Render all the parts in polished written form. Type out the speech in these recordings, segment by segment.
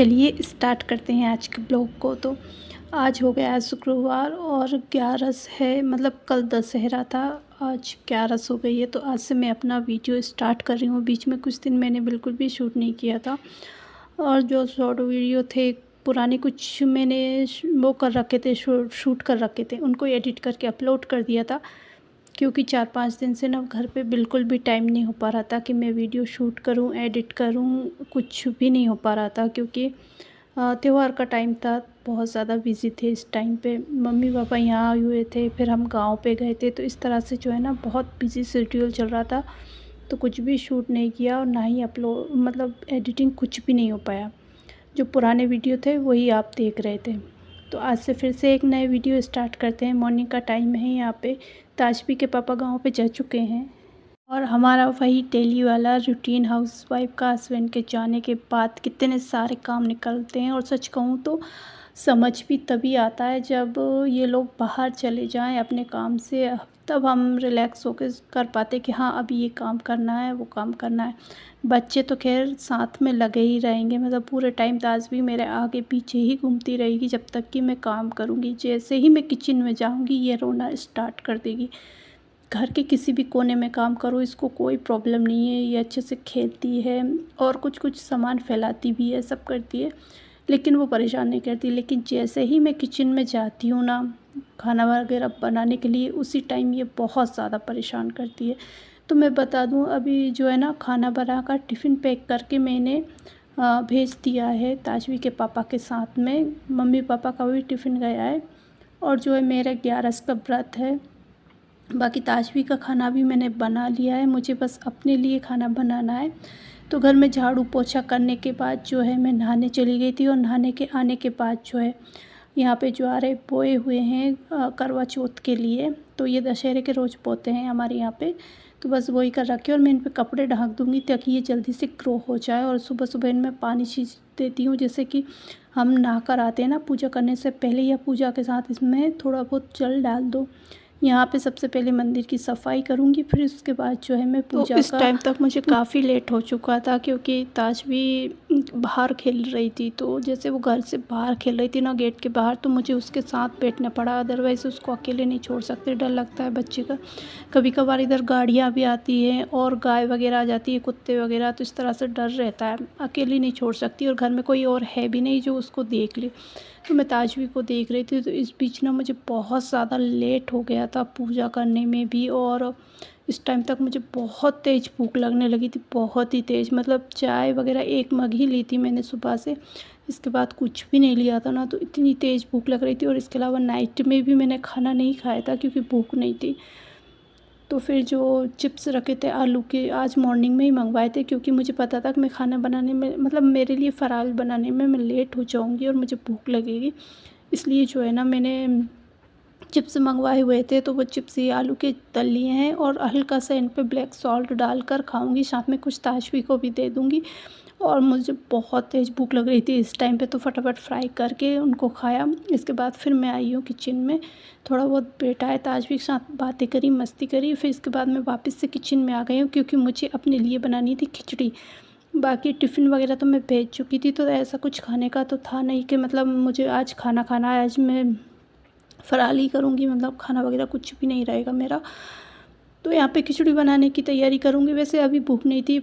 चलिए स्टार्ट करते हैं आज के ब्लॉग को। तो आज हो गया है शुक्रवार और 11 है, मतलब कल दशहरा था, आज 11 हो गई है। तो आज से मैं अपना वीडियो स्टार्ट कर रही हूँ। बीच में कुछ दिन मैंने बिल्कुल भी शूट नहीं किया था और जो शॉर्ट वीडियो थे पुराने कुछ मैंने वो कर रखे थे, शूट कर रखे थे, उनको एडिट करके अपलोड कर दिया था। क्योंकि 4-5 दिन से ना घर पे बिल्कुल भी टाइम नहीं हो पा रहा था कि मैं वीडियो शूट करूं, एडिट करूं, कुछ भी नहीं हो पा रहा था। क्योंकि त्यौहार का टाइम था, बहुत ज़्यादा बिज़ी थे इस टाइम पे। मम्मी पापा यहाँ आए हुए थे, फिर हम गांव पे गए थे, तो इस तरह से जो है ना बहुत बिज़ी शेड्यूल चल रहा था। तो कुछ भी शूट नहीं किया और ना ही अपलोड, मतलब एडिटिंग कुछ भी नहीं हो पाया। जो पुराने वीडियो थे वही आप देख रहे थे। तो आज से फिर से एक नए वीडियो स्टार्ट करते हैं। मॉर्निंग का टाइम है यहाँ पे। ताजपी के पापा गांव पे जा चुके हैं और हमारा वही डेली वाला रूटीन हाउसवाइफ का हस्बैंड के जाने के बाद कितने सारे काम निकलते हैं। और सच कहूँ तो समझ भी तभी आता है जब ये लोग बाहर चले जाएं अपने काम से, तब हम रिलैक्स होकर कर पाते कि हाँ अभी ये काम करना है, वो काम करना है। बच्चे तो खैर साथ में लगे ही रहेंगे, मतलब पूरे टाइम ताज भी मेरे आगे पीछे ही घूमती रहेगी जब तक कि मैं काम करूँगी। जैसे ही मैं किचन में जाऊँगी ये रोना स्टार्ट कर देगी। घर के किसी भी कोने में काम करो, इसको कोई प्रॉब्लम नहीं है, ये अच्छे से खेलती है और कुछ कुछ सामान फैलाती भी है, सब करती है, लेकिन वो परेशान नहीं करती। लेकिन जैसे ही मैं किचन में जाती हूँ ना खाना वगैरह बनाने के लिए, उसी टाइम ये बहुत ज़्यादा परेशान करती है। तो मैं बता दूँ, अभी जो है ना खाना बनाकर टिफ़िन पैक करके मैंने भेज दिया है ताजवी के पापा के साथ में। मम्मी पापा का भी टिफ़िन गया है और जो है मेरा 11 का व्रत है। बाकी ताजवी का खाना भी मैंने बना लिया है, मुझे बस अपने लिए खाना बनाना है। तो घर में झाड़ू पोछा करने के बाद जो है मैं नहाने चली गई थी और नहाने के आने के बाद जो है यहाँ पे ज्वारे बोए हुए हैं करवा चौथ के लिए। तो ये दशहरे के रोज़ बोते हैं हमारे यहाँ पे। तो बस वही कर रखे और मैं इन पे कपड़े ढक दूँगी ताकि ये जल्दी से ग्रो हो जाए। और सुबह सुबह इनमें पानी छींच देती हूँ, जैसे कि हम नहा कर आते हैं ना पूजा करने से पहले, या पूजा के साथ इसमें थोड़ा बहुत जल डाल दो। यहाँ पे सबसे पहले मंदिर की सफाई करूँगी, फिर उसके बाद जो है मैं पूजा इस टाइम तक मुझे काफ़ी लेट हो चुका था क्योंकि ताज भी बाहर खेल रही थी। तो जैसे वो घर से बाहर खेल रही थी ना गेट के बाहर, तो मुझे उसके साथ बैठना पड़ा, अदरवाइज़ उसको अकेले नहीं छोड़ सकते, डर लगता है बच्चे का। कभी कभार इधर गाड़ियाँ भी आती हैं और गाय वगैरह आ जाती है, कुत्ते वगैरह, तो इस तरह से डर रहता है, अकेली नहीं छोड़ सकती। और घर में कोई और है भी नहीं जो उसको देख ले। तो मैं ताजवी को देख रही थी, तो इस बीच ना मुझे बहुत ज़्यादा लेट हो गया था पूजा करने में भी। और इस टाइम तक मुझे बहुत तेज़ भूख लगने लगी थी, बहुत ही तेज़, मतलब चाय वगैरह एक मग ही ली थी मैंने सुबह से, इसके बाद कुछ भी नहीं लिया था ना। तो इतनी तेज़ भूख लग रही थी और इसके अलावा नाइट में भी मैंने खाना नहीं खाया था क्योंकि भूख नहीं थी। तो फिर जो चिप्स रखे थे आलू के, आज मॉर्निंग में ही मंगवाए थे क्योंकि मुझे पता था कि मैं खाना बनाने में, मतलब मेरे लिए फ़राल बनाने में मैं लेट हो जाऊंगी और मुझे भूख लगेगी। इसलिए जो है ना मैंने चिप्स मंगवाए हुए थे, तो वो चिप्स ये आलू के तल लिए हैं और हल्का सा इन पे ब्लैक सॉल्ट डालकर खाऊंगी, साथ में कुछ ताजवी को भी दे दूंगी। और मुझे बहुत तेज़ भूख लग रही थी इस टाइम पे, तो फटाफट फ्राई करके उनको खाया। इसके बाद फिर मैं आई हूँ किचन में, थोड़ा बहुत बैठा है ताजवी के साथ, बातें करी, मस्ती करी। फिर इसके बाद मैं वापस से किचन में आ गई हूँ क्योंकि मुझे अपने लिए बनानी थी खिचड़ी। बाकी टिफ़िन वगैरह तो मैं भेज चुकी थी, तो ऐसा कुछ खाने का तो था नहीं कि मतलब मुझे आज खाना है। आज मैं फ़राल ही करूँगी, मतलब खाना वगैरह कुछ भी नहीं रहेगा मेरा। तो यहाँ पे खिचड़ी बनाने की तैयारी करूँगी। वैसे अभी भूख नहीं थी,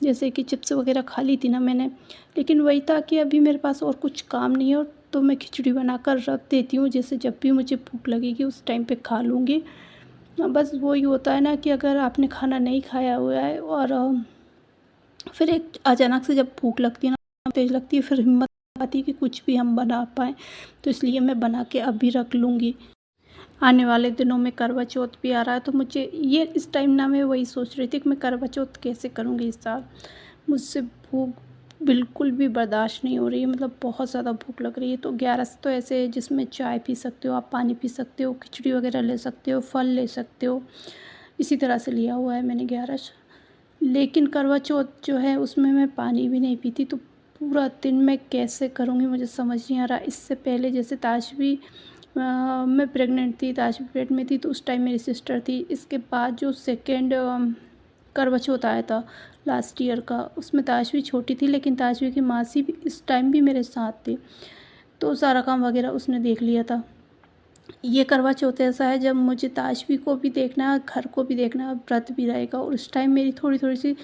जैसे कि चिप्स वगैरह खा ली थी ना मैंने, लेकिन वही था कि अभी मेरे पास और कुछ काम नहीं है, और तो मैं खिचड़ी बनाकर रख देती हूँ, जैसे जब भी मुझे भूख लगेगी उस टाइम पे खा लूँगी। बस वही होता है ना कि अगर आपने खाना नहीं खाया हुआ है और फिर एक अचानक से जब भूख लगती है ना, तेज़ लगती है, फिर हिम्मत आती है कि कुछ भी हम बना पाएँ। तो इसलिए मैं बना के अभी रख लूँगी। आने वाले दिनों में करवा चौथ भी आ रहा है, तो मुझे ये इस टाइम ना मैं वही सोच रही थी कि मैं करवा चौथ कैसे करूँगी इस साल। मुझसे भूख बिल्कुल भी बर्दाश्त नहीं हो रही है, मतलब बहुत ज़्यादा भूख लग रही है। तो 11 तो ऐसे है जिसमें चाय पी सकते हो आप, पानी पी सकते हो, खिचड़ी वगैरह ले सकते हो, फल ले सकते हो, इसी तरह से लिया हुआ है मैंने 11। लेकिन करवा चौथ जो है उसमें मैं पानी भी नहीं पीती, तो पूरा दिन मैं कैसे करूँगी मुझे समझ नहीं आ रहा। इससे पहले जैसे ताजवी मैं प्रेग्नेंट थी, ताजवी पेट में थी, तो उस टाइम मेरी सिस्टर थी। इसके बाद जो सेकेंड करवा चौथ आया था लास्ट ईयर का। उसमें ताशवी छोटी थी, लेकिन ताशवी की मासी भी इस टाइम भी मेरे साथ थी, तो सारा काम वगैरह उसने देख लिया था। ये करवा चौथ ऐसा है जब मुझे ताशवी को भी देखना है, घर को भी देखना है, व्रत भी रहेगा। और उस टाइम मेरी थोड़ी थोड़ी सी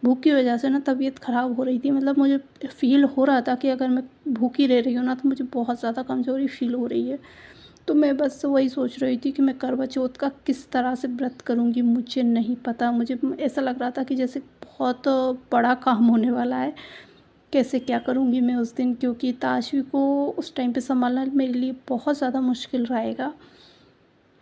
भूख की वजह से ना तबीयत ख़राब हो रही थी। मतलब मुझे फ़ील हो रहा था कि अगर मैं भूखी रह रही हूँ ना तो मुझे बहुत ज़्यादा कमज़ोरी फ़ील हो रही है। तो मैं बस वही सोच रही थी कि मैं करवा चौथ का किस तरह से व्रत करूँगी, मुझे नहीं पता। मुझे ऐसा लग रहा था कि जैसे बहुत बड़ा काम होने वाला है। कैसे क्या करूँगी मैं उस दिन, क्योंकि ताशवी को उस टाइम पे सँभालना मेरे लिए बहुत ज़्यादा मुश्किल रहेगा।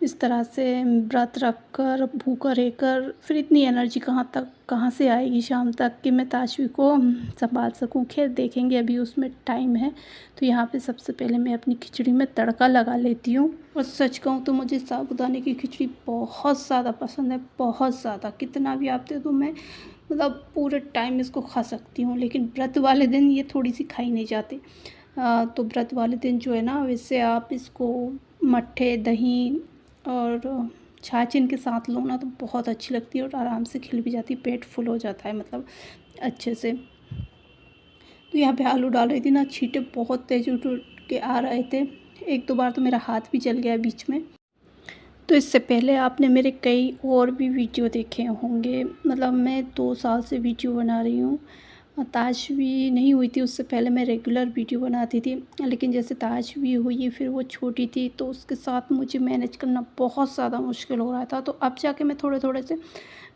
इस तरह से व्रत रख कर, भूखा रहकर फिर इतनी एनर्जी कहाँ से आएगी शाम तक कि मैं ताशवी को सँभाल सकूँ। ख़ैर देखेंगे, अभी उसमें टाइम है। तो यहाँ पे सबसे पहले मैं अपनी खिचड़ी में तड़का लगा लेती हूँ। और सच कहूँ तो मुझे साबूदाने की खिचड़ी बहुत ज़्यादा पसंद है, बहुत ज़्यादा। कितना भी आप दे दो मैं मतलब पूरे टाइम इसको खा सकती हूँ। लेकिन व्रत वाले दिन ये थोड़ी सी खाई नहीं जाती। तो व्रत वाले दिन जो है ना, वैसे आप इसको मट्ठे, दही और छाछ इनके साथ लो ना तो बहुत अच्छी लगती है और आराम से खिल भी जाती है, पेट फुल हो जाता है मतलब अच्छे से। तो यहाँ पे आलू डाल रही थी ना, छींटे बहुत तेज उठ उठ के आ रहे थे। एक दो बार तो मेरा हाथ भी जल गया बीच में। तो इससे पहले आपने मेरे कई और भी वीडियो देखे होंगे। मतलब मैं 2 साल से वीडियो बना रही हूँ। ताशवी नहीं हुई थी उससे पहले मैं रेगुलर वीडियो बनाती थी, लेकिन जैसे ताशवी हुई फिर वो छोटी थी तो उसके साथ मुझे मैनेज करना बहुत ज़्यादा मुश्किल हो रहा था। तो अब जाके मैं थोड़े थोड़े से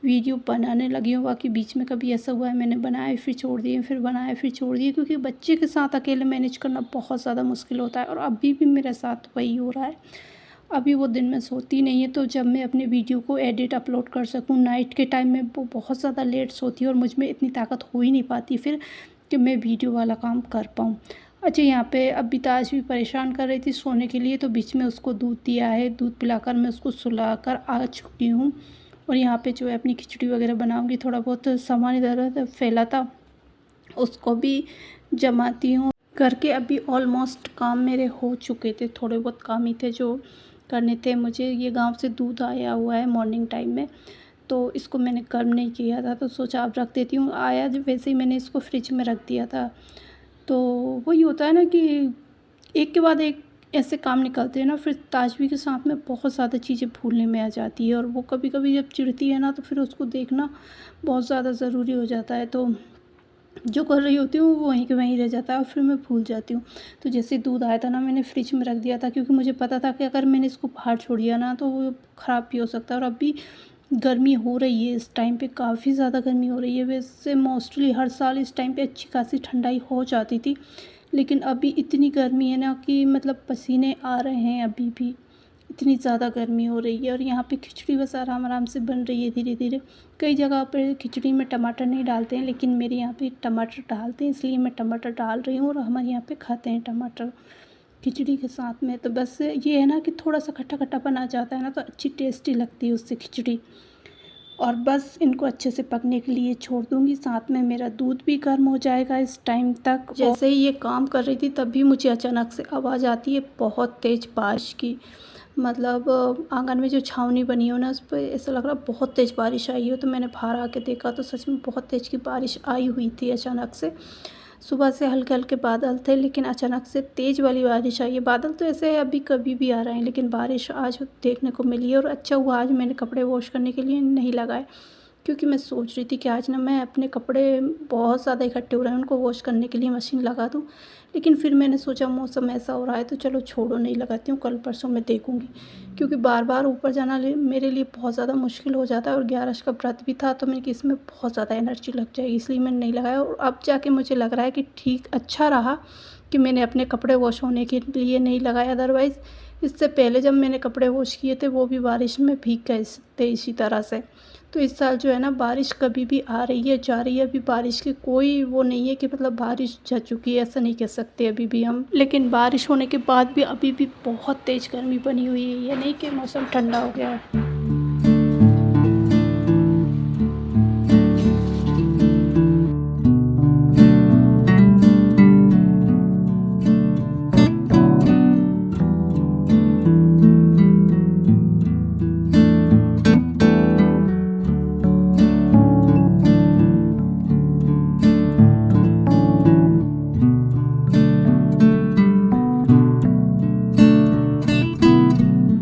वीडियो बनाने लगी हूँ। बाकी बीच में कभी ऐसा हुआ है मैंने बनाए फिर छोड़ दिए, फिर बनाए फिर छोड़ दिए, क्योंकि बच्चे के साथ अकेले मैनेज करना बहुत ज़्यादा मुश्किल होता है। और अभी भी मेरे साथ वही हो रहा है। अभी वो दिन में सोती नहीं है, तो जब मैं अपने वीडियो को एडिट अपलोड कर सकूँ नाइट के टाइम में, वो बहुत ज़्यादा लेट सोती है और मुझ में इतनी ताकत हो ही नहीं पाती फिर कि मैं वीडियो वाला काम कर पाऊँ। अच्छा, यहाँ पे अभी ताशवी परेशान कर रही थी सोने के लिए, तो बीच में उसको दूध दिया है, दूध पिलाकर मैं उसको सुलाकर आ चुकी हूँ। और यहाँ पे जो है अपनी खिचड़ी वगैरह बनाऊँगी। थोड़ा बहुत सामान इधर उधर फैला था उसको भी जमाती हूँ करके। अभी ऑलमोस्ट काम मेरे हो चुके थे, थोड़े बहुत काम ही थे जो करने थे मुझे। ये गांव से दूध आया हुआ है मॉर्निंग टाइम में, तो इसको मैंने गर्म नहीं किया था, तो सोचा अब रख देती हूँ। आया जब वैसे ही मैंने इसको फ्रिज में रख दिया था। तो वही होता है ना कि एक के बाद एक ऐसे काम निकलते हैं ना, फिर ताशवी के साथ में बहुत ज़्यादा चीज़ें भूलने में आ जाती है। और वो कभी कभी जब चिढ़ती है ना तो फिर उसको देखना बहुत ज़्यादा ज़रूरी हो जाता है। तो जो कर रही होती हूँ वो वहीं के वहीं रह जाता है और फिर मैं भूल जाती हूँ। तो जैसे दूध आया था ना मैंने फ्रिज में रख दिया था, क्योंकि मुझे पता था कि अगर मैंने इसको बाहर छोड़ दिया ना तो वो ख़राब भी हो सकता है। और अभी गर्मी हो रही है, इस टाइम पे काफ़ी ज़्यादा गर्मी हो रही है। वैसे मोस्टली हर साल इस टाइम पे अच्छी खासी ठंडाई हो जाती थी, लेकिन अभी इतनी गर्मी है ना कि मतलब पसीने आ रहे हैं अभी भी, इतनी ज़्यादा गर्मी हो रही है। और यहाँ पे खिचड़ी बस आराम आराम से बन रही है धीरे धीरे। कई जगह पर खिचड़ी में टमाटर नहीं डालते हैं, लेकिन मेरे यहाँ पे टमाटर डालते हैं, इसलिए मैं टमाटर डाल रही हूँ। और हमारे यहाँ पे खाते हैं टमाटर खिचड़ी के साथ में। तो बस ये है ना कि थोड़ा सा खट्टा खट्टापन आ जाता है ना तो अच्छी टेस्टी लगती है उससे खिचड़ी। और बस इनको अच्छे से पकने के लिए छोड़ दूँगी, साथ में मेरा दूध भी गर्म हो जाएगा इस टाइम तक। जैसे ही ये काम कर रही थी तभी मुझे अचानक से आवाज़ आती है बहुत तेज़ बारिश की। मतलब आंगन में जो छावनी बनी हो ना उस पर ऐसा लग रहा बहुत तेज़ बारिश आई हो। तो मैंने बाहर आके देखा तो सच में बहुत तेज़ की बारिश आई हुई थी अचानक से। सुबह से हल्के हल्के बादल थे, लेकिन अचानक से तेज़ वाली बारिश आई है। बादल तो ऐसे अभी कभी भी आ रहे हैं, लेकिन बारिश आज देखने को मिली है। और अच्छा हुआ आज मैंने कपड़े वॉश करने के लिए नहीं लगाए, क्योंकि मैं सोच रही थी कि आज ना मैं अपने कपड़े बहुत ज़्यादा इकट्ठे हो रहे हैं उनको वॉश करने के लिए मशीन लगा दूँ। लेकिन फिर मैंने सोचा मौसम ऐसा हो रहा है तो चलो छोड़ो, नहीं लगाती हूँ, कल परसों मैं देखूँगी। क्योंकि बार बार ऊपर जाना मेरे लिए बहुत ज़्यादा मुश्किल हो जाता है। और 11 का व्रत भी था तो मैंने कि इसमें बहुत ज़्यादा एनर्जी लग जाएगी, इसलिए मैंने नहीं लगाया। और अब जाके मुझे लग रहा है कि ठीक अच्छा रहा कि मैंने अपने कपड़े वॉश होने के लिए नहीं लगाया। अदरवाइज़ इससे पहले जब मैंने कपड़े वॉश किए थे वो भी बारिश में भीग गए थे इसी तरह से। तो इस साल जो है ना बारिश कभी भी आ रही है जा रही है, अभी बारिश की कोई वो नहीं है कि मतलब बारिश जा चुकी है, ऐसा नहीं कह सकते अभी भी हम। लेकिन बारिश होने के बाद भी अभी भी बहुत तेज़ गर्मी बनी हुई है, ये नहीं कि मौसम ठंडा हो गया है।